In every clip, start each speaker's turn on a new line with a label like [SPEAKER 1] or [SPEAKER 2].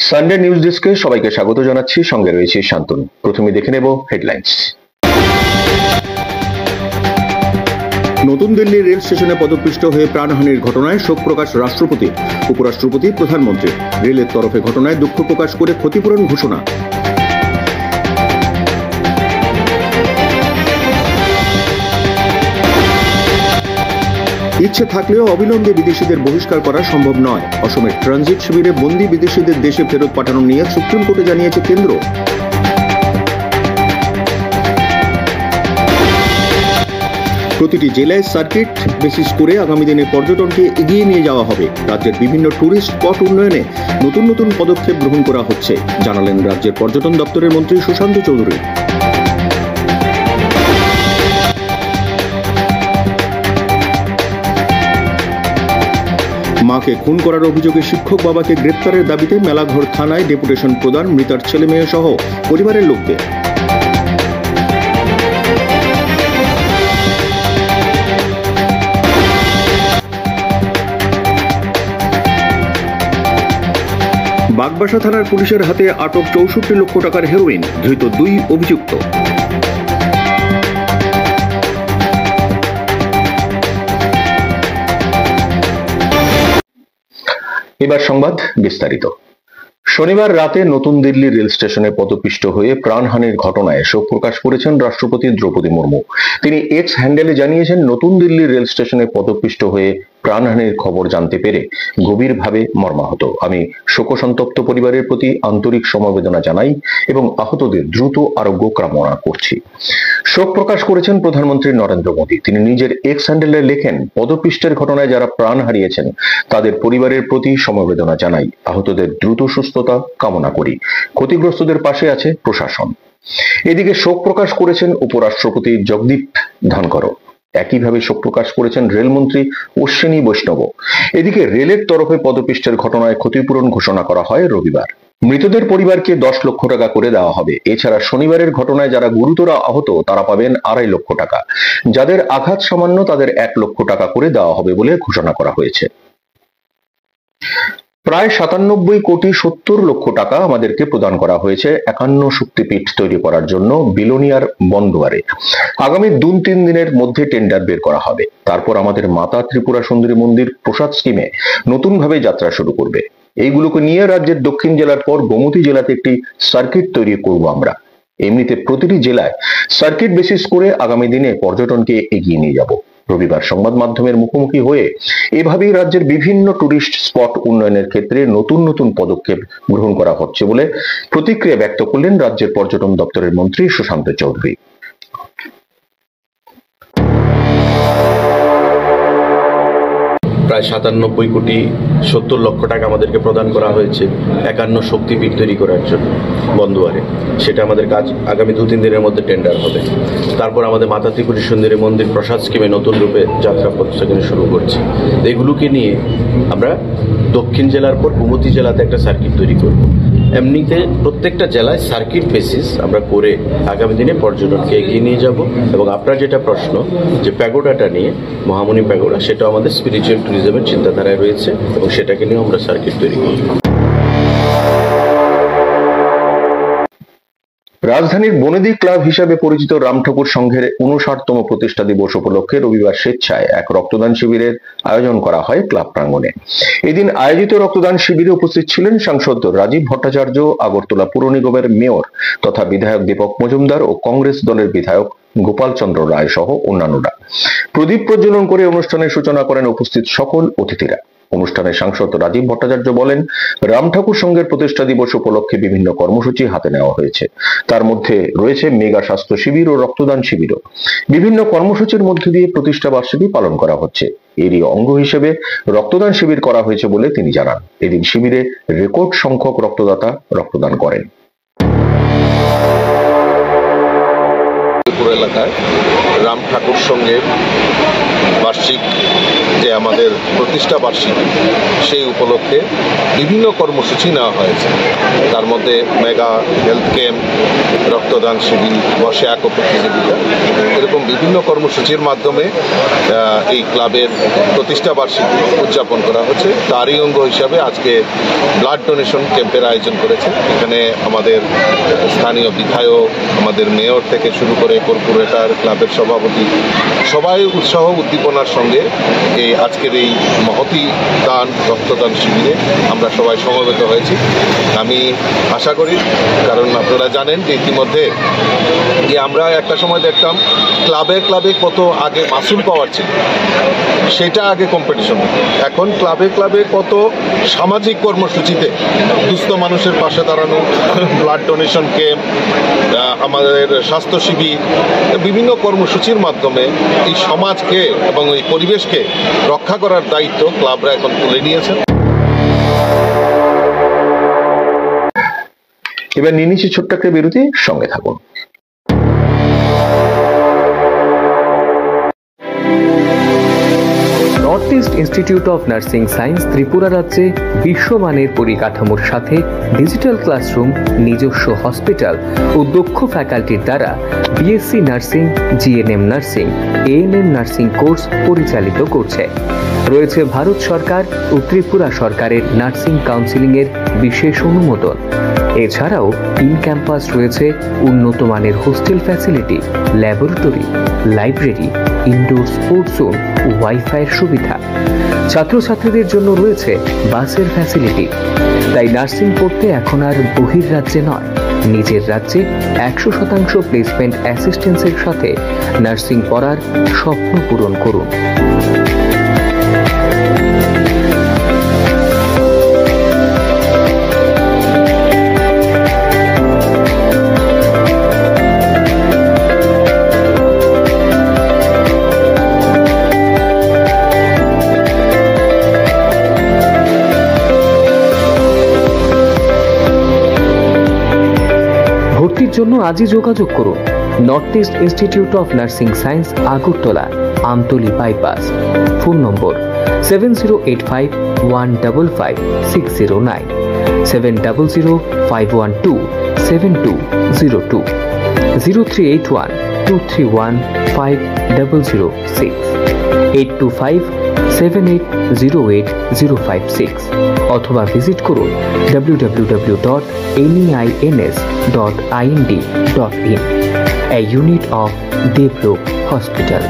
[SPEAKER 1] Sunday news ডেস্কে সবাইকে স্বাগত জানাচ্ছি, সঙ্গে রয়েছে শান্তনু। প্রথমে দেখে নেব হেডলাইন্স। নতুন দিল্লির রেল স্টেশনে পদপিষ্ট হয়ে প্রাণহানির ঘটনায় শোক প্রকাশ রাষ্ট্রপতি, উপরাষ্ট্রপতি, প্রধানমন্ত্রী। রেলের তরফে ঘটনায় দুঃখ প্রকাশ করে ক্ষতিপূরণ ঘোষণা। ইচ্ছে থাকলেও অবিলম্বে বিদেশিদের বহিষ্কার করা সম্ভব নয়। অসমের ট্রানজিট শিবিরে বন্দী বিদেশিদের দেশে ফেরত পাঠানো নিয়ে সুপ্রিম কোর্টে জানিয়েছে কেন্দ্র। প্রতিটি জেলায় সার্কিট বেসিস করে আগামী দিনে পর্যটনকে এগিয়ে নিয়ে যাওয়া হবে। রাজ্যের বিভিন্ন ট্যুরিস্ট স্পট উন্নয়নে নতুন নতুন পদক্ষেপ গ্রহণ করা হচ্ছে, জানালেন রাজ্যের পর্যটন দপ্তরের মন্ত্রী সুশান্ত চৌধুরী। মাকে খুন করার অভিযোগে শিক্ষক বাবাকে গ্রেপ্তারের দাবিতে মেলাঘর থানায় ডেপুটেশন প্রদান মৃতার ছেলেমেয়ে সহ পরিবারের লোকদের। বাগবাসা থানার পুলিশের হাতে আটক ৬৪ লক্ষ টাকার হেরোইন, ধৃত ২ অভিযুক্ত। এবার সংবাদ বিস্তারিত। শনিবার রাতে নতুন দিল্লি রেল স্টেশনে পদপিষ্ট হয়ে প্রাণহানির ঘটনায় শোক প্রকাশ করেছেন রাষ্ট্রপতি দ্রৌপদী মুর্মু। তিনি এক্স হ্যান্ডেলে জানিয়েছেন, নতুন দিল্লি রেল স্টেশনে পদপিষ্ট হয়ে প্রাণহানির খবর জানতে পেরে গভীরভাবে মর্মাহত। আমি শোকসন্তপ্ত পরিবারের প্রতি আন্তরিক সমবেদনা জানাই এবং আহতদের দ্রুত আরোগ্য কামনা করছি। শোক প্রকাশ করেছেন প্রধানমন্ত্রী নরেন্দ্র মোদী। তিনি নিজের এক্স হ্যান্ডেলে লেখেন, পদপিষ্টের ঘটনায় যারা প্রাণ হারিয়েছেন তাদের পরিবারের প্রতি সমবেদনা জানাই, আহতদের দ্রুত সুস্থতা কামনা করি, ক্ষতিগ্রস্তদের পাশে আছে প্রশাসন। এদিকে শোক প্রকাশ করেছেন উপরাষ্ট্রপতি জগদীপ ধনখড়। একইভাবে শোক প্রকাশ করেছেন রেলমন্ত্রী অশ্বিনী বৈষ্ণব। এদিকে রেলের তরফে পদপিষ্টের ঘটনায় ক্ষতিপূরণ ঘোষণা করা হয় রবিবার। মৃতদের পরিবারকে ১০ লক্ষ টাকা করে দেওয়া হবে। এছাড়া শনিবারের ঘটনায় যারা গুরুতর আহত তারা পাবেন ২.৫ লক্ষ টাকা। যাদের আঘাত সামান্য তাদের ১ লক্ষ টাকা করে দেওয়া হবে বলে ঘোষণা করা হয়েছে। প্রায় ৯৭ কোটি ৭০ লক্ষ টাকা আমাদেরকে প্রদান করা হয়েছে ৫১ শক্তিপীঠ তৈরি করার জন্য বিলোনিয়ার বনদুয়ারে। আগামী ২-৩ দিনের মধ্যে টেন্ডার বের করা হবে। তারপর আমাদের মাতা ত্রিপুরা সুন্দরী মন্দির প্রসাদ স্কিমে নতুনভাবে যাত্রা শুরু করবে। এইগুলোকে নিয়ে রাজ্যের দক্ষিণ জেলার পর গোমতী জেলাতে একটি সার্কিট তৈরি করব আমরা। এমনিতে প্রতিটি জেলায় সার্কিট বেসিস করে আগামী দিনে পর্যটনকে এগিয়ে নিয়ে যাব। রবিবার সংবাদ মাধ্যমের মুখোমুখি হয়ে এভাবেই রাজ্যের বিভিন্ন টুরিস্ট স্পট উন্নয়নের ক্ষেত্রে নতুন নতুন পদক্ষেপ গ্রহণ করা হচ্ছে বলে প্রতিক্রিয়া ব্যক্ত করলেন রাজ্যের পর্যটন দপ্তরের মন্ত্রী সুশান্ত চৌধুরী।
[SPEAKER 2] প্রায় ৯৭ কোটি ৭০ লক্ষ টাকা আমাদেরকে প্রদান করা হয়েছে ৫১ শক্তিপীঠ তৈরি করার জন্য বনদুয়ারে। সেটা আমাদের কাজ আগামী ২-৩ দিনের মধ্যে টেন্ডার হবে। তারপর আমাদের মাতা ত্রিপুরা সুন্দরী মন্দির প্রসাদ স্কিমে নতুন রূপে যাত্রা সেখানে শুরু করছি। এগুলোকে নিয়ে আমরা দক্ষিণ জেলার পর গোমতী জেলাতে একটা সার্কিট তৈরি করব। এমনিতে প্রত্যেকটা জেলায় সার্কিট বেসিস আমরা করে আগামী দিনে পর্যটনকে এগিয়ে নিয়ে যাব। এবং আপনার যেটা প্রশ্ন যে প্যাগোডাটা নিয়ে, মহামণি প্যাগোডা, সেটা আমাদের স্পিরিচুয়াল ট্যুরিজমের চিন্তাধারায় রয়েছে এবং সেটাকে নিয়ে আমরা সার্কিট তৈরি করব।
[SPEAKER 1] রাজধানীর বনেদি ক্লাব হিসাবে পরিচিত রাম ঠাকুর সংঘের ৫৯তম প্রতিষ্ঠা দিবস উপলক্ষে রবিবার স্বেচ্ছায় এক রক্তদান শিবিরের আয়োজন করা হয় ক্লাব প্রাঙ্গণে। এদিন আয়োজিত রক্তদান শিবিরে উপস্থিত ছিলেন সাংসদ রাজীব ভট্টাচার্য, আগরতলা পুর নিগমের মেয়র তথা বিধায়ক দীপক মজুমদার ও কংগ্রেস দলের বিধায়ক গোপাল চন্দ্র রায় সহ অন্যান্যরা। প্রদীপ প্রজ্বলন করে অনুষ্ঠানের সূচনা করেন উপস্থিত সকল অতিথিরা। অনুষ্ঠানে সাংসদ রাজীব ভট্টাচার্য বলেন, রাম ঠাকুর সংঘের প্রতিষ্ঠা দিবস উপলক্ষে বিভিন্ন কর্মসূচি হাতে নেওয়া হয়েছে। তার মধ্যে রয়েছে মেগা স্বাস্থ্য শিবির ও রক্তদান শিবিরও। বিভিন্ন কর্মসূচির মধ্যে দিয়ে প্রতিষ্ঠা বার্ষিকী পালন করা হচ্ছে। এরই অঙ্গ হিসেবে রক্তদান শিবির করা হয়েছে বলে তিনি জানান। এদিন শিবিরে রেকর্ড সংখ্যক রক্তদাতা রক্তদান করেন।
[SPEAKER 2] এলাকায় রাম ঠাকুর সংঘের বার্ষিক
[SPEAKER 3] যে আমাদের প্রতিষ্ঠা বার্ষিকী, সেই উপলক্ষে বিভিন্ন কর্মসূচি নেওয়া হয়েছে। তার মধ্যে মেগা হেলথ ক্যাম্প, রক্তদান শিবির, বসে আঁকো প্রতিযোগিতা, এরকম বিভিন্ন কর্মসূচির মাধ্যমে এই ক্লাবের প্রতিষ্ঠা বার্ষিকী উদযাপন করা হচ্ছে। তারই অঙ্গ হিসাবে আজকে ব্লাড ডোনেশন ক্যাম্পের আয়োজন করেছে। এখানে আমাদের স্থানীয় বিধায়ক, আমাদের মেয়র থেকে শুরু করে কর্পোরেটর, ক্লাবের সভাপতি, সবাই উৎসাহ উদ্দীপনার সঙ্গে আজকের এই মহতি দান রক্তদান শিবিরে আমরা সবাই সমবেত হয়েছি। আমি আশা করি, কারণ আপনারা জানেন যে ইতিমধ্যে যে আমরা একটা সময় দেখতাম ক্লাবে কত আগে মাসুল পাওয়ার ছিল, সেটা আগে কম্পিটিশন। এখন ক্লাবে কত সামাজিক কর্মসূচিতে দুস্থ মানুষের পাশে দাঁড়ানো, ব্লাড ডোনেশন ক্যাম্প, আমাদের স্বাস্থ্য শিবির, বিভিন্ন কর্মসূচির মাধ্যমে এই সমাজকে এবং এই পরিবেশকে রক্ষা করার দায়িত্ব ক্লাবরা এখন তুলে নিয়েছেন।
[SPEAKER 1] এবার নিয়ে নিচ্ছি ছোট্ট একটা বিরতি, সঙ্গে থাকুন।
[SPEAKER 4] North east institute of nursing science Tripura রাজ্যে বিশ্বমানের পরিকাঠামোর সাথে ডিজিটাল ক্লাসরুম, নিজস্ব হসপিটাল ও দক্ষ ফ্যাকাল্টির দ্বারা BSc nursing, GNM nursing, ANM nursing course পরিচালিত করছে। রয়েছে ভারত সরকার ও ত্রিপুরা সরকারের নার্সিং কাউন্সিলিংয়ের বিশেষ অনুমোদন। এছাড়াও ইন ক্যাম্পাস রয়েছে উন্নত মানের hostel facility, laboratory, library, indoor sports zone ও ওয়াইফাইয়ের সুবিধা। ছাত্রছাত্রীদের জন্য রয়েছে বাসের ফ্যাসিলিটি। তাই নার্সিং পড়তে এখন আর বহির্রাজ্যে নয়, নিজের রাজ্যে 100% প্লেসমেন্ট অ্যাসিস্ট্যান্সের সাথে নার্সিং পড়ার স্বপ্ন পূরণ করুন। ভর্তির জন্য আজই যোগাযোগ করুন north east institute of nursing science, Agartala, Amtali bypass. Phone নম্বর 7085155609, 7005127202, 0381231506, 8257808056, অথবা ভিজিট করুন www.neins.ind.in, a unit of Devlook Hospital.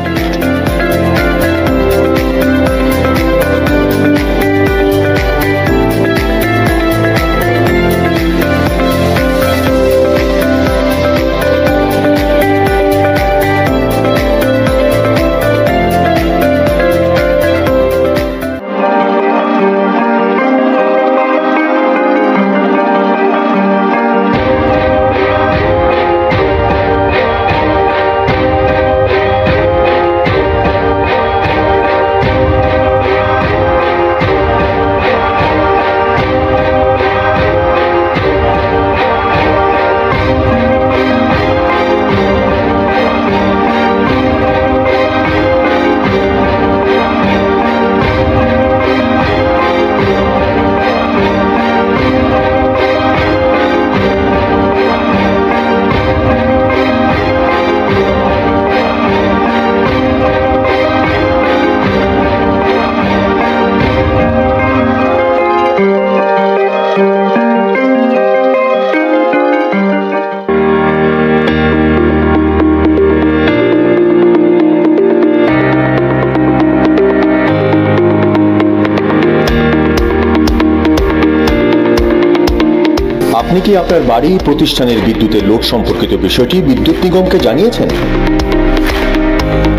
[SPEAKER 1] আপনি কি আপনার বাড়ি প্রতিষ্ঠানের বিদ্যুতের লোড সম্পর্কিত বিষয়টি বিদ্যুৎ নিগমকে জানিয়েছেন?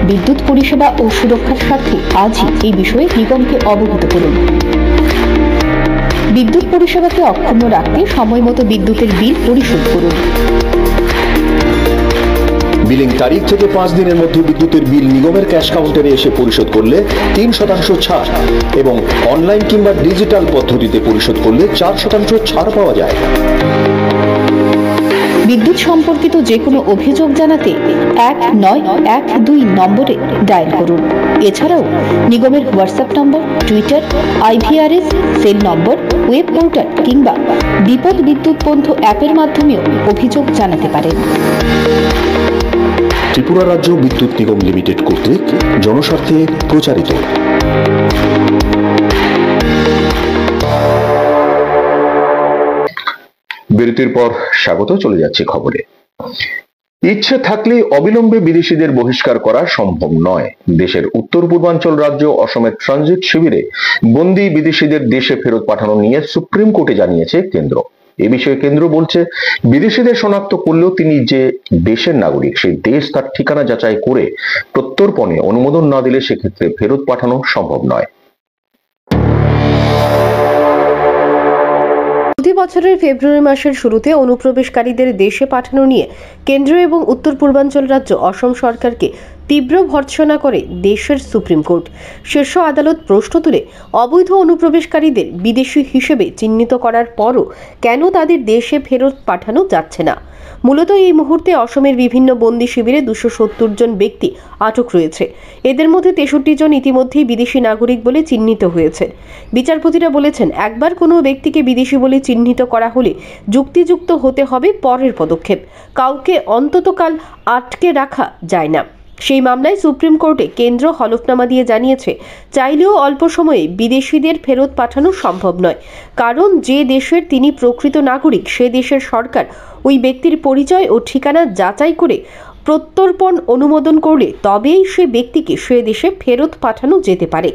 [SPEAKER 5] বিদ্যুৎ পরিষেবা ও সুরক্ষার স্বার্থে আজই এই বিষয়ে নিগমকে অবহিত করুন। বিদ্যুৎ পরিষেবাকে অক্ষুণ্ণ রাখতে সময়মতো বিদ্যুতের বিল পরিশোধ করুন।
[SPEAKER 1] বিলিং তারিখ থেকে 5 দিনের মধ্যে বিদ্যুতের বিল নিগমের ক্যাশ কাউন্টারে এসে পরিশোধ করলে 3% ছাড় এবং অনলাইন কিংবা ডিজিটাল পদ্ধতিতে পরিশোধ করলে 4% ছাড় পাওয়া যায়।
[SPEAKER 5] বিদ্যুৎ সম্পর্কিত যে কোনো অভিযোগ জানাতে 1912 নম্বরে ডায়াল করুন। এছাড়াও নিগমের WhatsApp number, Twitter, IVRS cell number, web portal কিংবা বিপদ বিদ্যুৎ বন্ধু অ্যাপের মাধ্যমেও অভিযোগ জানাতে পারেন।
[SPEAKER 6] ত্রিপুরা রাজ্য বিদ্যুৎ নিগম লিমিটেড কর্তৃক জনস্বার্থে প্রচারিত।
[SPEAKER 1] বিরতির পর স্বাগত, চলে যাচ্ছে খবরে। ইচ্ছে থাকলে অবিলম্বে বিদেশিদের বহিষ্কার করা সম্ভব নয়। দেশের উত্তর পূর্বাঞ্চল রাজ্য অসমের ট্রানজিট শিবিরে বন্দী বিদেশিদের দেশে ফেরত পাঠানো নিয়ে সুপ্রিম কোর্টে জানিয়েছে কেন্দ্র। এ বিষয়ে কেন্দ্র বলছে, বিদেশিদের শনাক্ত করলেও তিনি যে দেশের নাগরিক সেই দেশ তার ঠিকানা যাচাই করে প্রত্যর্পণে অনুমোদন না দিলে সেক্ষেত্রে ফেরত পাঠানো সম্ভব নয়।
[SPEAKER 7] প্রতি বছরের ফেব্রুয়ারি মাসের শুরুতে অনুপ্রবেশকারীদের দেশে পাঠানো নিয়ে কেন্দ্র এবং উত্তর পূর্বাঞ্চল রাজ্য অসম সরকারকে তীব্র ভর্ৎসনা করে দেশের সুপ্রিম কোর্ট। শীর্ষ আদালত প্রশ্ন তুলে অবৈধ অনুপ্রবেশকারীদের বিদেশি হিসেবে চিহ্নিত করার পরও কেন তাদের দেশে ফেরত পাঠানো যাচ্ছে না। মূলত এই মুহূর্তে অসমের বিভিন্ন বন্দী শিবিরে 270 জন ব্যক্তি আটক রয়েছে। এদের মধ্যে 63 জন ইতিমধ্যেই বিদেশি নাগরিক বলে চিহ্নিত হয়েছে। বিচারপতিরা বলেছেন, একবার কোনো ব্যক্তিকে বিদেশি বলে চিহ্নিত করা হলে যুক্তিযুক্ত হতে হবে পরের পদক্ষেপ। কাউকে অন্ততকাল আটকে রাখা যায় না। সেই মামলায় সুপ্রিম কোর্টে কেন্দ্র হলফনামা দিয়ে জানিয়েছে, চাইলেও অল্প সময়ে বিদেশিদের ফেরত পাঠানো সম্ভব নয়, কারণ যে দেশের তিনি প্রকৃত নাগরিক সে দেশের সরকার ওই ব্যক্তির পরিচয় ও ঠিকানা যাচাই করে প্রত্যর্পণ অনুমোদন করলে তবেই সে ব্যক্তিকে সে দেশে ফেরত পাঠানো যেতে পারে।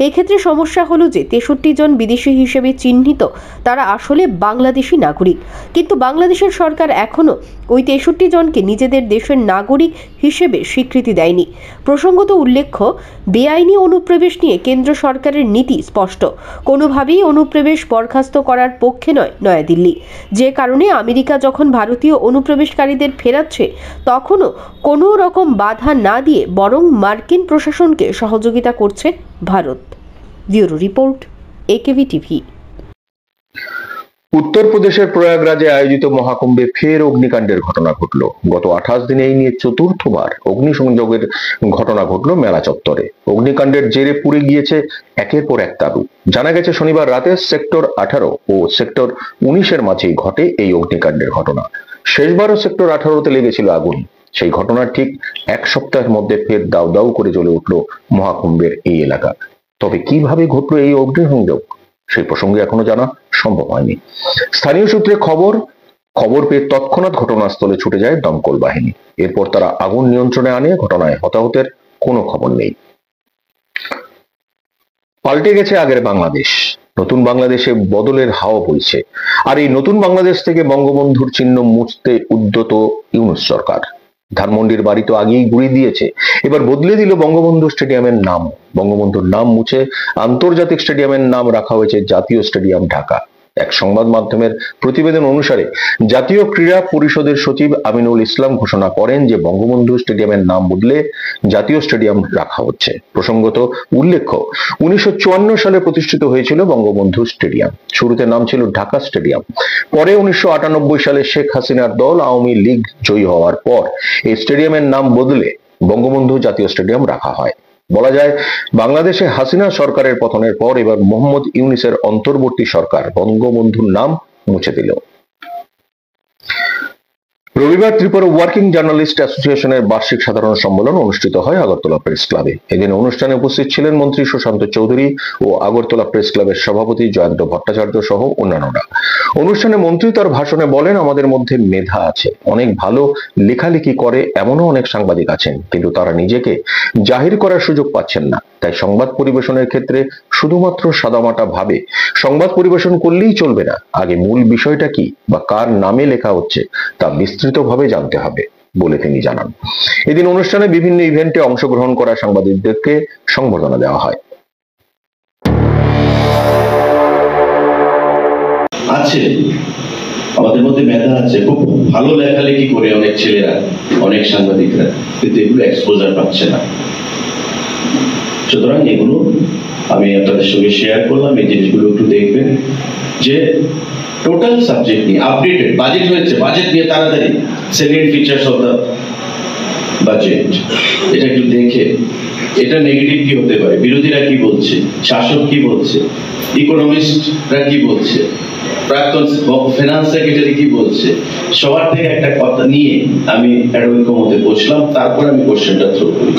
[SPEAKER 7] এক্ষেত্রে সমস্যা হলো যে 63 জন বিদেশি হিসেবে চিহ্নিত তারা আসলে বাংলাদেশি নাগরিক, কিন্তু বাংলাদেশের সরকার এখনো ওই 63 জনকে নিজেদের দেশের নাগরিক হিসেবে স্বীকৃতি দেয়নি। প্রসঙ্গত উল্লেখ্য, বেআইনি অনুপ্রবেশ নিয়ে কেন্দ্র সরকারের নীতি স্পষ্ট, কোনোভাবেই অনুপ্রবেশ বরখাস্ত করার পক্ষে নয় নয়াদিল্লি। যে কারণে আমেরিকা যখন ভারতীয় অনুপ্রবেশকারীদের ফেরাচ্ছে তখনও কোনো রকম বাধা না দিয়ে বরং মার্কিন প্রশাসনকে সহযোগিতা করছে Bharat. Bureau report, AKV TV.
[SPEAKER 1] উত্তরপ্রদেশের প্রয়াগরাজে আয়োজিত মহাকুম্ভে ফের অগ্নিকাণ্ডের ঘটনা ঘটল। গত 28 দিনে এই নিয়ে চতুর্থবার অগ্নিসংযোগের ঘটনা ঘটল মেলা চত্বরে। অগ্নিকাণ্ডের জেরে পুড়ে গিয়েছে একের পর এক তাঁবু। জানা গেছে, শনিবার রাতে সেক্টর 18 ও সেক্টর 19-এর মাঝেই ঘটে এই অগ্নিকাণ্ডের ঘটনা। শেষবারও সেক্টর 18-তে লেগেছিল আগুন। সেই ঘটনার ঠিক এক সপ্তাহের মধ্যে ফের দাউ দাউ করে জ্বলে উঠল মহাকুম্ভের এই এলাকা। তবে কিভাবে ঘটল এই অগ্নিসংযোগ সেই প্রসঙ্গে এখনো জানা সম্ভব হয়নি। স্থানীয় সূত্রে খবর পেয়ে তৎক্ষণাৎ ঘটনাস্থলে ছুটে যায় দমকল বাহিনী। এরপর তারা আগুন নিয়ন্ত্রণে আনে। ঘটনায় হতাহতের কোনো খবর নেই। পাল্টে গেছে আগের বাংলাদেশ। নতুন বাংলাদেশে বদলের হাওয়া বইছে। আর এই নতুন বাংলাদেশ থেকে বঙ্গবন্ধুর চিহ্ন মুছতে উদ্যত ইউনূস সরকার। ধানমন্ডির বাড়ি তো আগেই গুড়ি দিয়েছে, এবার বদলে দিল বঙ্গবন্ধু স্টেডিয়ামের নাম। বঙ্গবন্ধুর নাম মুছে আন্তর্জাতিক স্টেডিয়ামের নাম রাখা হয়েছে জাতীয় স্টেডিয়াম ঢাকা। এক সংবাদ মাধ্যমের প্রতিবেদন অনুসারে জাতীয় ক্রীড়া পরিষদের সচিব আমিনুল ইসলাম ঘোষণা করেন যে বঙ্গবন্ধু স্টেডিয়ামের নাম বদলে জাতীয় স্টেডিয়াম রাখা হচ্ছে। প্রসঙ্গত উল্লেখ্য, 1954 সালে প্রতিষ্ঠিত হয়েছিল বঙ্গবন্ধু স্টেডিয়াম। শুরুতে নাম ছিল ঢাকা স্টেডিয়াম। পরে 1998 সালে শেখ হাসিনার দল আওয়ামী লীগ জয়ী হওয়ার পর এই স্টেডিয়ামের নাম বদলে বঙ্গবন্ধু জাতীয় স্টেডিয়াম রাখা হয়। বলা যায়, বাংলাদেশে হাসিনা সরকারের পতনের পর এবার মোহাম্মদ ইউনূসের অন্তর্বর্তী সরকার বঙ্গবন্ধুর নাম মুছে দিল। রবিবার ত্রিপুরা ওয়ার্কিং জার্নালিস্ট অ্যাসোসিয়েশনের বার্ষিক সাধারণ সম্মেলন অনুষ্ঠিত হয় আগরতলা প্রেস ক্লাবে। এদিন অনুষ্ঠানে উপস্থিত ছিলেন মন্ত্রী সুশান্ত চৌধুরী ও আগরতলা প্রেস ক্লাবের সভাপতি জয়ন্ত ভট্টাচার্য সহ অন্যান্যরা। অনুষ্ঠানে মন্ত্রী তার ভাষণে বলেন, আমাদের মধ্যে মেধা আছে, অনেক ভালো লেখালেখি করে এমনও অনেক সাংবাদিক আছেন, কিন্তু তারা নিজেকে জাহির করার সুযোগ পাচ্ছেন না। তাই সংবাদ পরিবেশনের ক্ষেত্রে শুধুমাত্র সাদামাটা ভাবে সংবাদ পরিবেশন করলেই চলবে না। আগে মূল বিষয়টা কি বা কার নামে লেখা হচ্ছে তা বিস্তৃতভাবে জানতে হবে বলে তিনি জানান। এদিন অনুষ্ঠানে বিভিন্ন ইভেন্টে অংশগ্রহণ করা সাংবাদিকদেরকে সংবর্ধনা দেওয়া হয়।
[SPEAKER 8] আছে আমাদের মধ্যে মেধা আছে, খুব ভালো লেখালেখি করে অনেক ছেলেরা, অনেক সাংবাদিকরা, কিন্তু এগুলো এক্সপোজার পাচ্ছে না। সুতরাং এগুলো আমি আপনাদের সঙ্গে শেয়ার করলাম। এই জিনিসগুলো একটু দেখবেন যে টোটাল সাবজেক্ট নিয়ে আপডেটেড বাজেট হয়েছে, বাজেট নিয়ে তাড়াতাড়ি second features of the budget এটা একটু দেখে এটা নেগেটিভ কি হতে পারে, বিরোধীরা কি বলছে, শাসক কি বলছে, ইকোনমিস্টরা কি বলছে, প্রাক্তন ফিনান্স সেক্রেটারি কি বলছে, সবার থেকে একটা কথা নিয়ে আমি একটা ঐক্যমতে পৌঁছলাম, তারপর আমি কোশ্চেনটা থ্রো করি।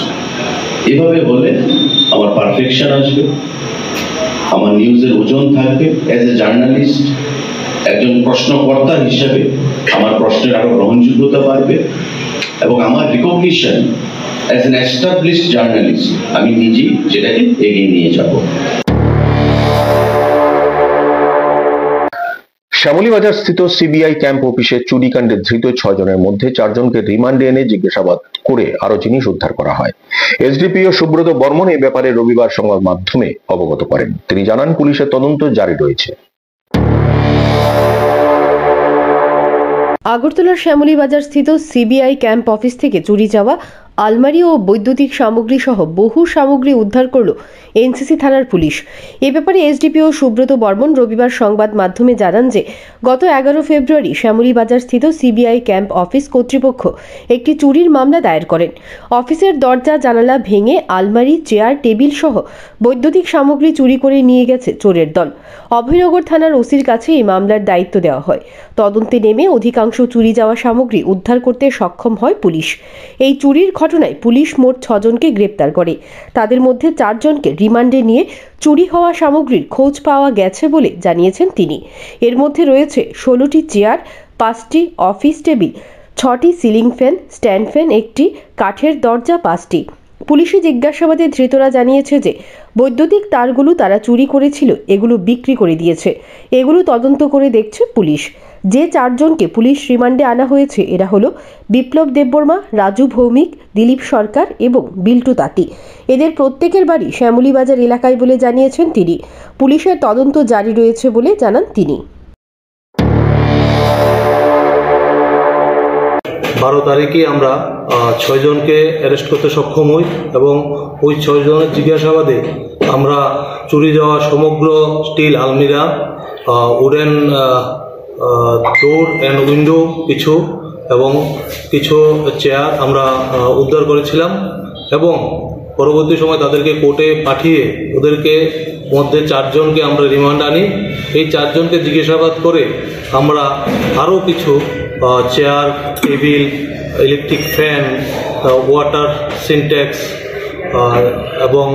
[SPEAKER 8] এভাবে বলে আমার পারফেকশন আসবে, আমার নিউজের ওজন থাকবে, অ্যাজ এ জার্নালিস্ট একজন প্রশ্নকর্তা হিসাবে আমার প্রশ্নের আরো গ্রহণযোগ্যতা বাড়বে এবং আমার recognition as an established journalist আমি নিজেই যেটাকে এগিয়ে নিয়ে যাব।
[SPEAKER 1] শ্যামলীবাজার স্থিত সিবিআই ক্যাম্প অফিসে চুরিকাণ্ডে ধৃত 6 জনের মধ্যে 4 জনকে রিমান্ডে এনে জিজ্ঞাসাবাদ করে আরো জিনিস উদ্ধার করা হয়। এসডিপিও সুব্রত বর্মন এই ব্যাপারে রবিবার সংবাদ মাধ্যমে অবগত করেন। তিনি জানান, পুলিশের তদন্ত জারি রয়েছে।
[SPEAKER 7] আগরতলার শ্যামলীবাজার স্থিত সিবিআই ক্যাম্প অফিস থেকে চুরি যাওয়া আলমারি ও বৈদ্যুতিক সামগ্রী সহ বহু সামগ্রী উদ্ধার করল এনসিসি থানার পুলিশ। এ ব্যাপারে এসডিপিও সুব্রত বর্মন রবিবার সংবাদ মাধ্যমে জানান যে গত 11 ফেব্রুয়ারি শ্যামলীবাজার স্থিত সিবিআই ক্যাম্প অফিস কর্তৃপক্ষ একটি চুরির মামলা দায়ের করেন। অফিসের দরজা জানালা ভেঙে আলমারি, চেয়ার, টেবিল সহ বৈদ্যুতিক সামগ্রী চুরি করে নিয়ে গেছে চোরের দল। অভয়নগর থানার ওসির কাছে এই মামলার দায়িত্ব দেওয়া হয়। তদন্তে নেমে অধিকাংশ চুরি যাওয়া সামগ্রী উদ্ধার করতে সক্ষম হয় পুলিশ। এই চুরির ঘটনায় পুলিশ মোট 6 জনকে গ্রেপ্তার করে। তাদের মধ্যে 4 জনকে রিমান্ডে নিয়ে চুরি হওয়া সামগ্রীর খোঁজ পাওয়া গেছে বলে জানিয়েছেন তিনি। এর মধ্যে রয়েছে 16টি চেয়ার, 5টি অফিস টেবিল, 6টি সিলিং ফ্যান, স্ট্যান্ড ফ্যান, একটি কাঠের দরজা, 5টি। পুলিশি জিজ্ঞাসাবাদে ধৃতরা জানিয়েছে যে বৈদ্যুতিক তারগুলো তারা চুরি করেছিল, এগুলো বিক্রি করে দিয়েছে। এগুলো তদন্ত করে দেখছে পুলিশ। যে 4 জনকে পুলিশ রিমান্ডে আনা হয়েছে এরা হলো বিপ্লব দেববর্মা, রাজু ভৌমিক, দিলীপ সরকার এবং বিল্টু তাঁতি। এদের প্রত্যেকের বাড়ি শ্যামলীবাজার এলাকায় বলে জানিয়েছেন তিনি। পুলিশের তদন্ত জারি রয়েছে বলে জানান তিনি।
[SPEAKER 9] 12 তারিখে আমরা 6 জনকে অ্যারেস্ট করতে সক্ষম হই এবং ওই 6 জনের জিজ্ঞাসাবাদে আমরা চুরি যাওয়া সমগ্র স্টিল আলমিরা, উডেন ডোর অ্যান্ড উইন্ডো কিছু এবং কিছু চেয়ার আমরা উদ্ধার করেছিলাম এবং পরবর্তী সময় তাদেরকে কোর্টে পাঠিয়ে ওদেরকে মধ্যে 4 জনকে আমরা রিমান্ড আনি। এই 4 জনকে জিজ্ঞাসাবাদ করে আমরা আরও কিছু chair, table, electric fan, water Sintex এবং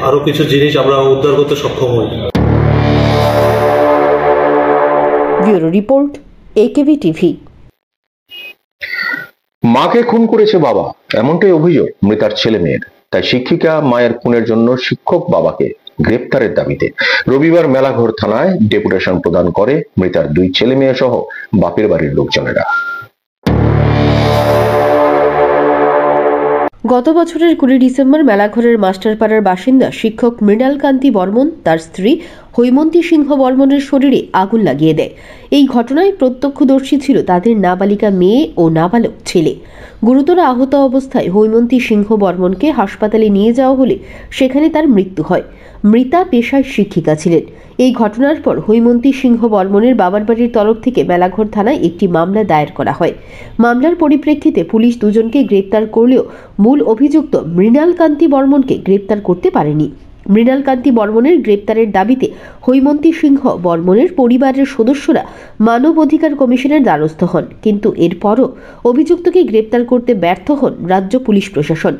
[SPEAKER 9] আরও কিছু জিনিস আমরা উদ্ধার করতে সক্ষম হই।
[SPEAKER 7] Bureau report, AKB TV.
[SPEAKER 1] মাকে খুন করেছে বাবা, এমনটাই অভিযোগ মৃতার ছেলে মেয়ের। তাই শিক্ষিকা মায়ের খুনের জন্য শিক্ষক বাবাকে গ্রেপ্তারের দাবিতে রবিবার মেলাঘর থানায় ডেপুটেশন প্রদান করে মৃতার 2 ছেলে মেয়ে সহ বাপের বাড়ির লোকজনেরা।
[SPEAKER 7] গত বছরের 20 ডিসেম্বর মেলাঘরের মাস্টারপাড়ার বাসিন্দা শিক্ষক মৃণাল কান্তি বর্মন তার স্ত্রী হৈমন্তী সিংহ বর্মনের শরীরে আগুন লাগিয়ে দেয়। এই ঘটনায় প্রত্যক্ষদর্শী ছিল তাদের নাবালিকা মেয়ে ও নাবালক ছেলে। গুরুতর আহত অবস্থায় হৈমন্তী সিংহ বর্মনকে হাসপাতালে নিয়ে যাওয়া হলে সেখানে তার মৃত্যু হয়। মৃতা পেশায় শিক্ষিকা ছিলেন। এই ঘটনার পর হৈমন্তী সিংহ বর্মনের বাবার বাড়ির তরফ থেকে মেলাঘর থানায় একটি মামলা দায়ের করা হয়। মামলার পরিপ্রেক্ষিতে পুলিশ 2 জনকে গ্রেপ্তার করলেও মূল অভিযুক্ত মৃণাল কান্তি বর্মনকে গ্রেপ্তার করতে পারেনি। মৃণাল কান্তি বর্মনের গ্রেপ্তারের দাবিতে হৈমন্তী সিংহ বর্মনের পরিবারের সদস্যরা মানব অধিকার কমিশনের দ্বারস্থ হন, কিন্তু এরপরও অভিযুক্তকে গ্রেপ্তার করতে ব্যর্থ হন রাজ্য পুলিশ প্রশাসন।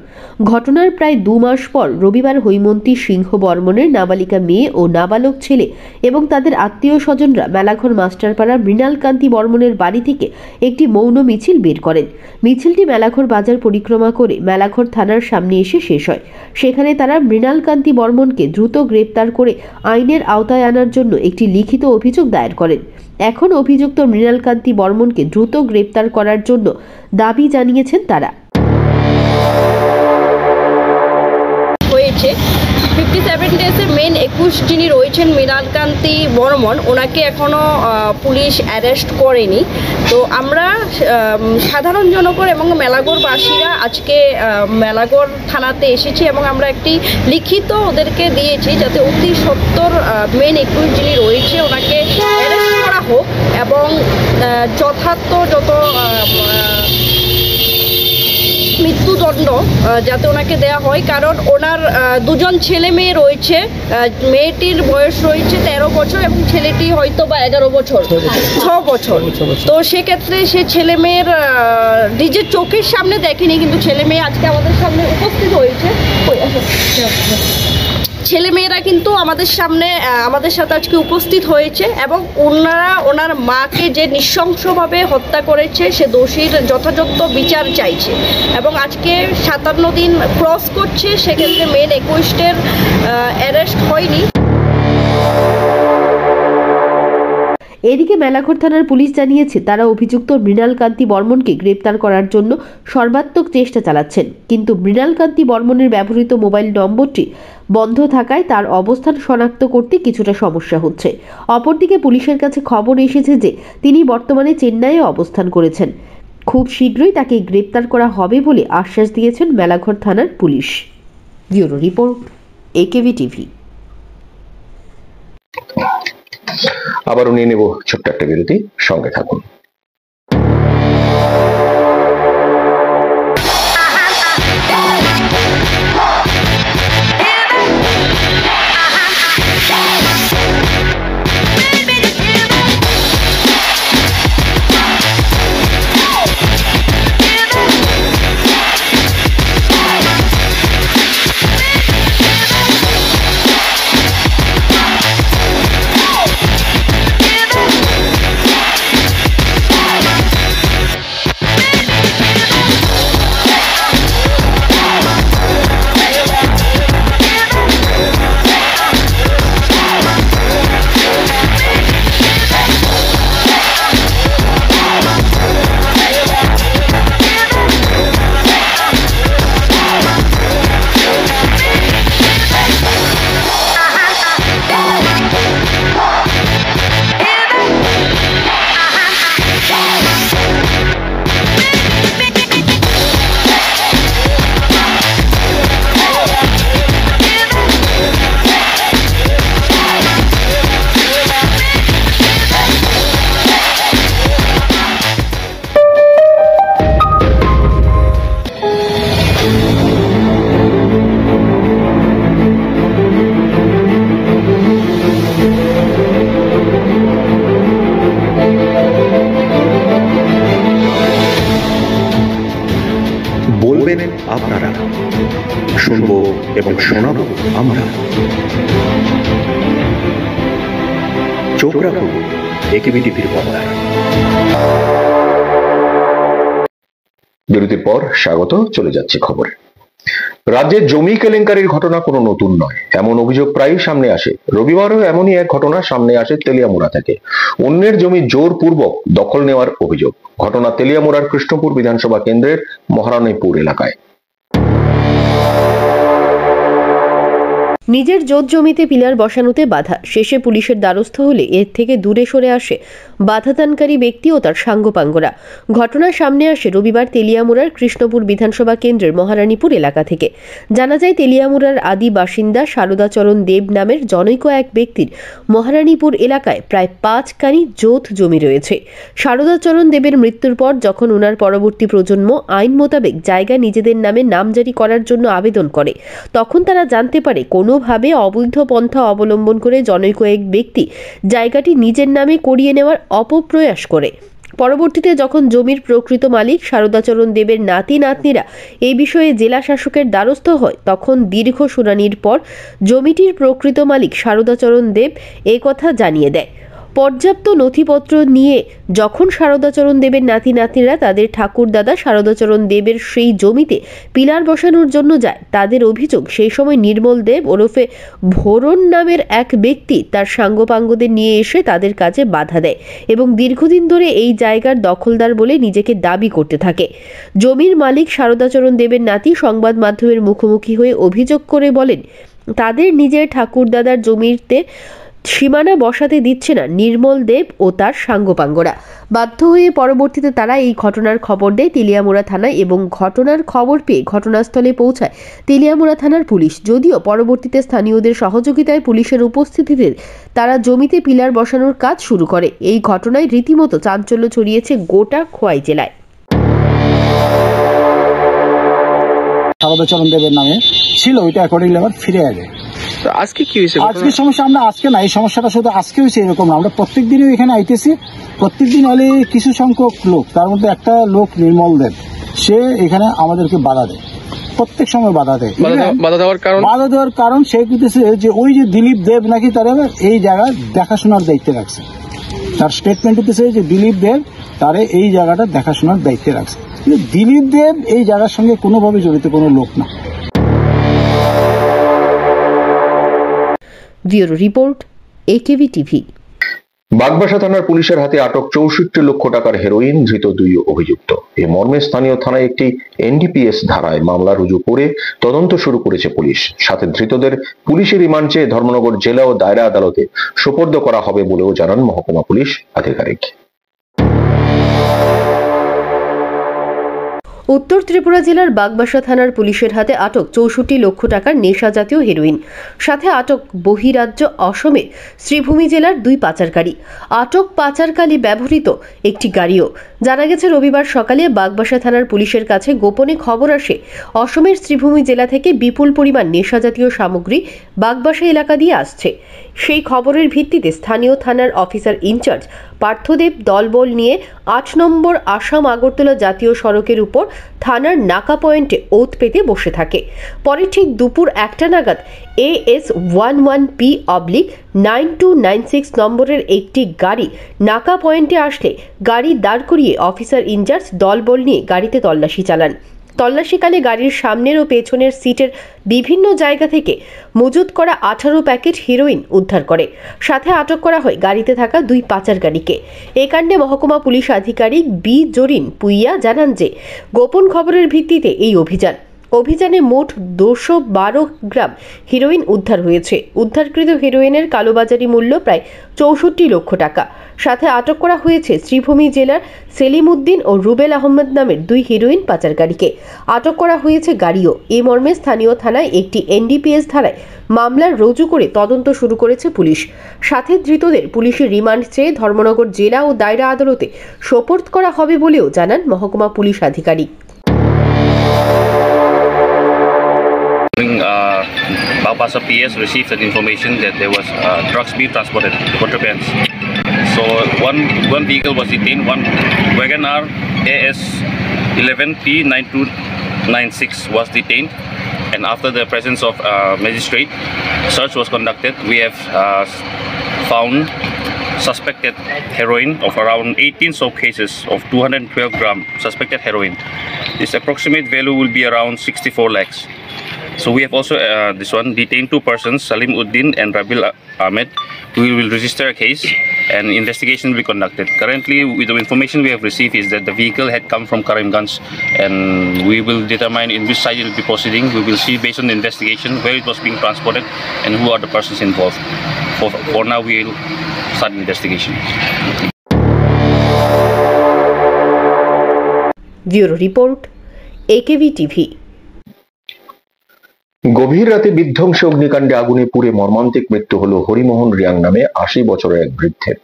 [SPEAKER 7] ঘটনার প্রায় 2 মাস পর রবিবার হৈমন্তী সিংহ বর্মনের নাবালিকা মেয়ে ও নাবালক ছেলে এবং তাদের আত্মীয় স্বজনরা মেলাঘর মাস্টারপাড়া মৃণাল কান্তি বর্মনের বাড়ি থেকে একটি মৌন মিছিল বের করেন। মিছিলটি মেলাঘর বাজার পরিক্রমা করে মেলাঘর থানার সামনে এসে শেষ হয়। সেখানে তারা মৃণাল কান্তি বর্মনকে দ্রুত গ্রেপ্তার করে আইনের আওতায় আনার জন্য একটি লিখিত অভিযোগ দায়ের করেন। এখন অভিযুক্ত মৃণাল কান্তি বর্মনকে দ্রুত গ্রেপ্তার করার জন্য দাবি জানিয়েছেন তারা।
[SPEAKER 10] 57 ডেজের মেন 21 যিনি রয়েছেন মৃণাল কান্তি বর্মন, ওনাকে এখনও পুলিশ অ্যারেস্ট করেনি। তো আমরা সাধারণ জনগণ এবং মেলাঘরবাসীরা আজকে মেলাঘর থানাতে এসেছি এবং আমরা একটি লিখিত ওদেরকে দিয়েছি যাতে অতি সত্বর মেন 21 যিনি রয়েছে ওনাকে অ্যারেস্ট করা হোক এবং যথার্থ যত মৃত্যুদণ্ড যাতে ওনাকে দেওয়া হয়, কারণ ওনার দুজন ছেলে মেয়ে রয়েছে। মেয়েটির বয়স রয়েছে 13 বছর এবং ছেলেটি হয়তো বা 11 বছর 6 বছর। তো সেক্ষেত্রে সে ছেলে মেয়ের নিজের চোখের সামনে দেখেনি, কিন্তু ছেলে মেয়ে আজকে আমাদের সামনে উপস্থিত হয়েছে। ছেলেমেয়েরা কিন্তু আমাদের সামনে আমাদের সাথে আজকে উপস্থিত হয়েছে এবং ওনার মাকে যে নৃশংসভাবে হত্যা করেছে সে দোষীর যথাযথ বিচার চাইছে এবং আজকে 57 দিন ক্রস করছে, সেক্ষেত্রে মেন একুইস্টের অ্যারেস্ট হয়নি।
[SPEAKER 7] এদিকে মেলাঘর থানার পুলিশ জানিয়েছে তারা অভিযুক্ত মৃণাল কান্তি বর্মনকে গ্রেপ্তার করার জন্য সর্বাত্মক চেষ্টা চালাচ্ছেন, কিন্তু মৃণাল কান্তি বর্মনের ব্যবহৃত মোবাইল নম্বরটি বন্ধ থাকায় তার অবস্থান শনাক্ত করতে কিছুটা সমস্যা হচ্ছে। অপরদিকে পুলিশের কাছে খবর এসেছে যে তিনি বর্তমানে চেন্নাইয়ে অবস্থান করেছেন। খুব শীঘ্রই তাকে গ্রেপ্তার করা হবে বলে আশ্বাস দিয়েছেন মেলাঘর থানার police. Bureau report, AKV TV.
[SPEAKER 1] আবারও নিয়ে নেব ছোট্ট একটা বিরতি, সঙ্গে থাকুন।
[SPEAKER 6] বলবেন আপনারা, শুনবো এবং শোনাবো আমরা। চোখ রাখুন AKV টিভির পর্দায়।
[SPEAKER 1] বিরতির পর স্বাগত, চলে যাচ্ছে খবরে। রাজ্যের জমি কেলেঙ্কারির ঘটনা কোনো নতুন নয়, এমন অভিযোগ প্রায়ই সামনে আসে। রবিবারও এমনই এক ঘটনা সামনে আসে তেলিয়ামুড়া থেকে। অন্যের জমি জোরপূর্বক দখল নেওয়ার অভিযোগ। ঘটনা তেলিয়ামুড়ার কৃষ্ণপুর বিধানসভা কেন্দ্রের মহারানীপুর এলাকায়।
[SPEAKER 7] নিজের জোত জমিতে পিলার বসানোতে বাধা, শেষে পুলিশের দ্বারস্থ হলে এর থেকে দূরে সরে আসে বাধাদানকারী ব্যক্তি ও তার সাঙ্গপাঙ্গরা। ঘটনা সামনে আসে রবিবার তেলিয়ামুড়ার কৃষ্ণপুর বিধানসভা কেন্দ্রের মহারানীপুর এলাকা থেকে। জানা যায় তেলিয়ামুড়ার আদি বাসিন্দা শারদাচরণ দেব নামের জনৈক এক ব্যক্তির মহারানীপুর এলাকায় প্রায় 5 কানি জোত জমি রয়েছে। শারদাচরণ দেবের মৃত্যুর পর যখন ওনার পরবর্তী প্রজন্ম আইন মোতাবেক জায়গা নিজেদের নামে নামজারি করার জন্য আবেদন করে, তখন তারা জানতে পারে কোনোভাবে অবৈধ পন্থা অবলম্বন করে জনৈক এক ব্যক্তি জায়গাটি নিজের নামে করিয়ে নেওয়ার অপপ্রয়াস করে। পরবর্তীতে যখন জমির প্রকৃত মালিক শারদাচরণ দেবের নাতি নাতনিরা এই বিষয়ে জেলা শাসকের দ্বারস্থ হয়, তখন দীর্ঘ শুনানির পর জমিটির প্রকৃত মালিক শারদাচরণ দেব এই কথা জানিয়ে দেয়। পর্যাপ্ত নথিপত্র নিয়ে যখন শারদাচরণ দেবের নাতি নাতনিরা তাদের ঠাকুরদাদা শারদাচরণ দেবের সেই জমিতে পিলার বসানোর জন্য যায়, তাদের অভিযোগ সেই সময় নির্মল দেব ওরফে ভোরন নামের এক ব্যক্তি তার সাঙ্গপাঙ্গদের নিয়ে এসে তাদের কাজে বাধা দেয় এবং দীর্ঘদিন ধরে এই জায়গার দখলদার বলে নিজেকে দাবি করতে থাকে। জমির মালিক শারদাচরণ দেবের নাতি সংবাদ মাধ্যমের মুখোমুখি হয়ে অভিযোগ করে বলেন, তাদের নিজের ঠাকুরদাদার জমিতে সীমানা বসাতে দিচ্ছে না নির্মল দেব ও তার সাঙ্গপাঙ্গরা। বাধ্য হয়ে পরবর্তীতে তারা এই ঘটনার খবর দেয় তেলিয়ামুড়া থানায় এবং ঘটনার খবর পেয়ে ঘটনাস্থলে পৌঁছায় তেলিয়ামুড়া থানার পুলিশ। যদিও পরবর্তীতে স্থানীয়দের সহযোগিতায় পুলিশের উপস্থিতিতে তারা জমিতে পিলার বসানোর কাজ শুরু করে। এই ঘটনায় রীতিমতো চাঞ্চল্য ছড়িয়েছে গোটা খোয়াই জেলায়।
[SPEAKER 11] সারদাচরণ দেবের নামে ছিল, ওইটা অ্যাকর্ডিংলি আবার ফিরে আসে।
[SPEAKER 12] আজকে কি হয়েছে?
[SPEAKER 11] আজকে সমস্যা আমরা আজকে না, এই সমস্যাটা শুধু আজকে হয়েছে এরকম না, আমরা প্রত্যেক দিনই এখানে আইতেছি। প্রত্যেকদিন হলে কিছু সংখ্যক লোক, তার মধ্যে একটা লোক নির্মল দেব, সে এখানে আমাদেরকে বাধা দেয়, প্রত্যেক সময় বাধা দেয়।
[SPEAKER 12] বাধা দেওয়ার
[SPEAKER 11] কারণ সে কিন্তু যে ওই যে দিলীপ দেব নাকি তার এই জায়গায় দেখাশোনার দায়িত্বে রাখছে। তার স্টেটমেন্ট দিতেছে যে দিলীপ দেব তারে এই জায়গাটা দেখাশোনার দায়িত্বে রাখছে। কিন্তু দিলীপ দেব এই জায়গার সঙ্গে কোনোভাবে জড়িত কোনো লোক না।
[SPEAKER 7] Bureau report, AKB TV.
[SPEAKER 1] বাগবাসা থানার পুলিশের হাতে আটক 64 লক্ষ টাকার হেরোইন, ধৃত 2 অভিযুক্ত। এ মর্মে স্থানীয় থানায় একটি এনডিপিএস ধারায় মামলা রুজু করে তদন্ত শুরু করেছে পুলিশ। সাথে ধৃতদের পুলিশের রিমান্ড চেয়ে ধর্মনগর জেলা ও দায়রা আদালতে সোপর্দ করা হবে বলেও জানান মহকুমা পুলিশ আধিকারিক।
[SPEAKER 7] উত্তর ত্রিপুরা জেলার বাগবাসা থানার পুলিশের হাতে আটক 64 লক্ষ টাকার নেশা জাতীয় হেরোইন। সাথে আটক বহিরাজ্য অসমে শ্রীভূমি জেলার 2 পাচারকারী। আটক পাচারকালে ব্যবহৃত একটি গাড়িও। জানা গেছে রবিবার সকালে বাগবাসা থানার পুলিশের কাছে গোপনে খবর আসে অসমের শ্রীভূমি জেলা থেকে বিপুল পরিমাণ নেশা জাতীয় সামগ্রী বাগবাসা এলাকা দিয়ে আসছে। সেই খবরের ভিত্তিতে স্থানীয় থানার অফিসার ইনচার্জ পার্থদেব দলবল নিয়ে 8 নম্বর আসাম আগরতলা জাতীয় সড়কের উপর থানার নাকা পয়েন্টে ওত পেতে বসে থাকে। পরে ঠিক দুপুর 1টা নাগাদ AS11P/9296 নম্বরের একটি গাড়ি নাকা পয়েন্টে আসলে গাড়ি দাঁড় করিয়ে অফিসার ইনচার্জ দলবল নিয়ে গাড়িতে তল্লাশি চালান। তল্লাশিকালে গাড়ির সামনের ও পেছনের সিটের বিভিন্ন জায়গা থেকে মজুত করা 18 প্যাকেট হেরোইন উদ্ধার করে। সাথে আটক করা হয় গাড়িতে থাকা 2 পাচারকারীকে। এ কাণ্ডে মহকুমা পুলিশ আধিকারিক বি জরিন পুইয়া জানান যে গোপন খবরের ভিত্তিতে এই অভিযানে মোট 212 গ্রাম হেরোইন উদ্ধার হয়েছে। উদ্ধারকৃত হেরোইনের কালোবাজারি মূল্য প্রায় 64 লক্ষ টাকা। সাথে আটক করা হয়েছে শ্রীভূমি জেলার সেলিম উদ্দিন ও রুবেল আহমেদ নামের 2 হেরোইন পাচারকারীকে। আটক করা হয়েছে গাড়িও। এই মর্মে স্থানীয় থানায় একটি এনডিপিএস ধারায় মামলা রুজু করে তদন্ত শুরু করেছে পুলিশ। সাথে ধৃতদের পুলিশের রিমান্ড চেয়ে ধর্মনগর জেলা ও দায়রা আদালতে সোপর্দ করা হবে বলেও জানান মহকুমা পুলিশ আধিকারিক।
[SPEAKER 13] Bagbasa PS received an information that there was drugs being transported, contrabands. So one vehicle was detained, one WagonR AS11P/9296 was detained, and after the presence of magistrate, search was conducted. We have found suspected heroin of around 18 soap cases of 212 gram suspected heroin. This approximate value will be around 64 lakhs. So we have also detained 2 persons, Salim Uddin and Rabil Ahmed. We will register a case and investigation will be conducted. Currently, with the information we have received is that the vehicle had come from Karimganj, and we will determine in which side it will be proceeding. We will see based on the investigation where it was being transported and who are the persons involved. For now, we will start investigation.
[SPEAKER 7] Bureau Report, AKV TV.
[SPEAKER 1] গভীর রাতে বিধ্বংসী অগ্নিকাণ্ডে আগুনে পুড়ে মর্মান্তিক মৃত্যু হলো হরিমোহন রিয়াং নামে 80 বছরের এক বৃদ্ধের।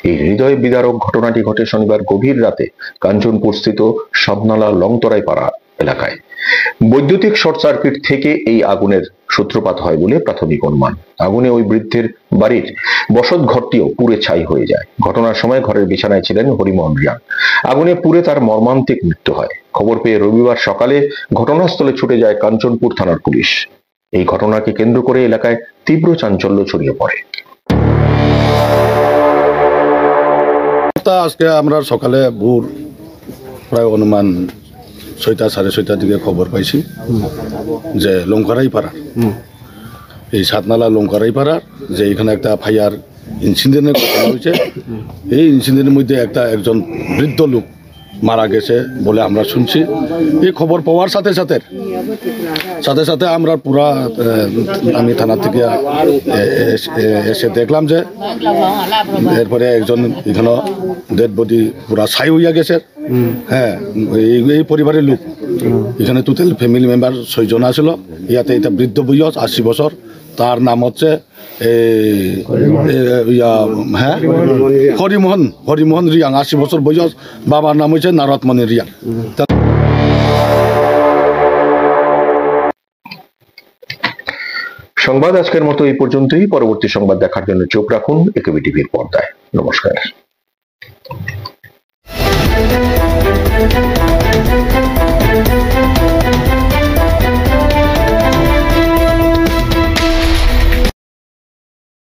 [SPEAKER 1] এই হৃদয় বিদারক ঘটনাটি ঘটে শনিবার গভীর রাতে কাঞ্চনপুর স্থিত সবনালা লংতরাই পাড়া এলাকায়। বৈদ্যুতিক শর্ট সার্কিট থেকে এই আগুনের সূত্রপাত হয় বলে প্রাথমিক অনুমান। আগুনে ওই বৃদ্ধের বাড়ির বসত ঘরটিও পুড়ে ছাই হয়ে যায়। ঘটনার সময় ঘরের বিছানায় ছিলেন হরিমোহন রিয়াং। আগুনে পুড়ে তার মর্মান্তিক মৃত্যু হয়। খবর পেয়ে রবিবার সকালে ঘটনাস্থলে ছুটে যায় কাঞ্চনপুর থানার পুলিশ। এই ঘটনাকে কেন্দ্র করে এলাকায় তীব্র চাঞ্চল্য ছড়িয়ে পড়ে।
[SPEAKER 14] আজকে আমরা সকালে ভোর প্রায় অনুমান 6টা সাড়ে 6টার দিকে খবর পাইছি যে লঙ্কারাই পাড়া, এই সাতনালা লঙ্কারাই পাড়া, যে এখানে একটা ফায়ার ইনসিডেন্টের ঘটনা হয়েছে। এই ইনসিডেন্টের মধ্যে একজন বৃদ্ধ লোক মারা গেছে বলে আমরা শুনছি। এই খবর পাওয়ার সাথে সাথে আমরা পুরা আমি থানা থেকে এসে দেখলাম যে এরপরে একজন এখানে ডেড বডি পুরা ছাই হইয়া গেছে। হ্যাঁ, এই পরিবারের লোক এখানে টোটাল ফ্যামিলি মেম্বার 6 জন আসলো। ইয়াতে এটা বৃদ্ধ বয়স 80 বছর, তার নাম হচ্ছে হরিমোহন রিয়াং, 80 বছর বয়স। বাবার নাম হচ্ছে নারদমণি রিয়াং।
[SPEAKER 1] সংবাদ আজকের মতো এই পর্যন্তই। পরবর্তী সংবাদ দেখার জন্য চোখ রাখুন একেবি টিভির পর্দায়। নমস্কার।